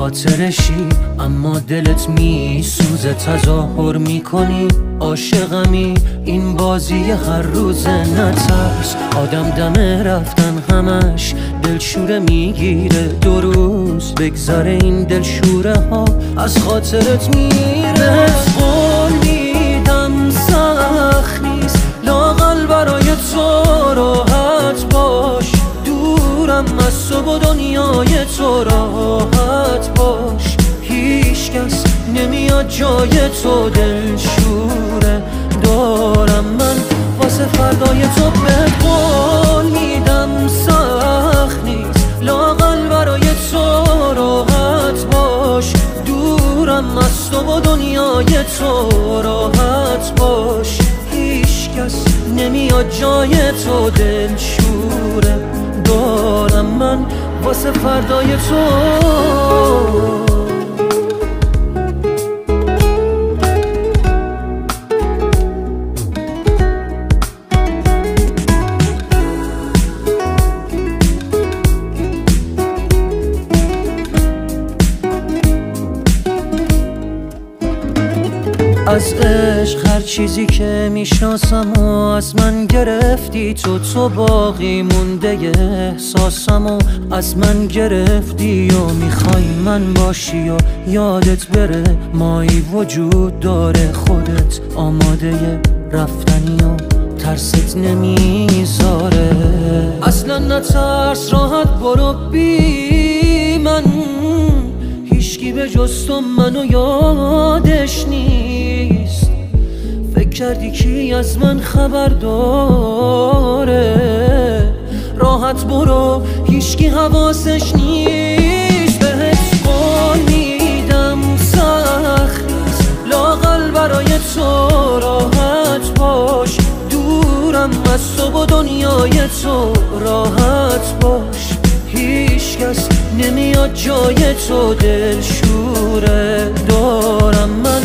خاطرشی اما دلت میسوزه، تظاهر میکنی عاشقمی، این بازی هر روزه. نترس آدم دم رفتن همش دلشوره میگیره، 2 روز بگذره این دلشوره ها از خاطرت میره. قول میدم سخت نیست لااقل برای تو راحت باش، دورم از تو و دنیای تو راحت باش. هیچ کس نمیاد جای تو، دلشوره دارم من واسه فردای تو. به قول میدم سخت نیست لااقل برای تو راحت باش، دورم از تو و دنیای تو راحت باش. هیچ کس نمیاد جای تو، دلشوره دارم من واسه فردای تو. از عشق هر چیزی که میشناسم و از من گرفتی تو باقی مونده احساسم و از من گرفتی و میخوای من باشی و یادت بره مایی وجود داره، خودت آماده رفتنی و ترست نمیذاره. اصلا نترس راحت برو بی من، هیچکی به جز تو منو یادش نیست. فکر کردی کی از من خبر داره، راحت برو هیچکی حواسش نیست. بهت قول میدم سخت نیست لااقل برای تو راحت باش، دورم از تو و دنیای تو راحت باش. هیچ کس نمیاد جای تو، دلشوره دارم من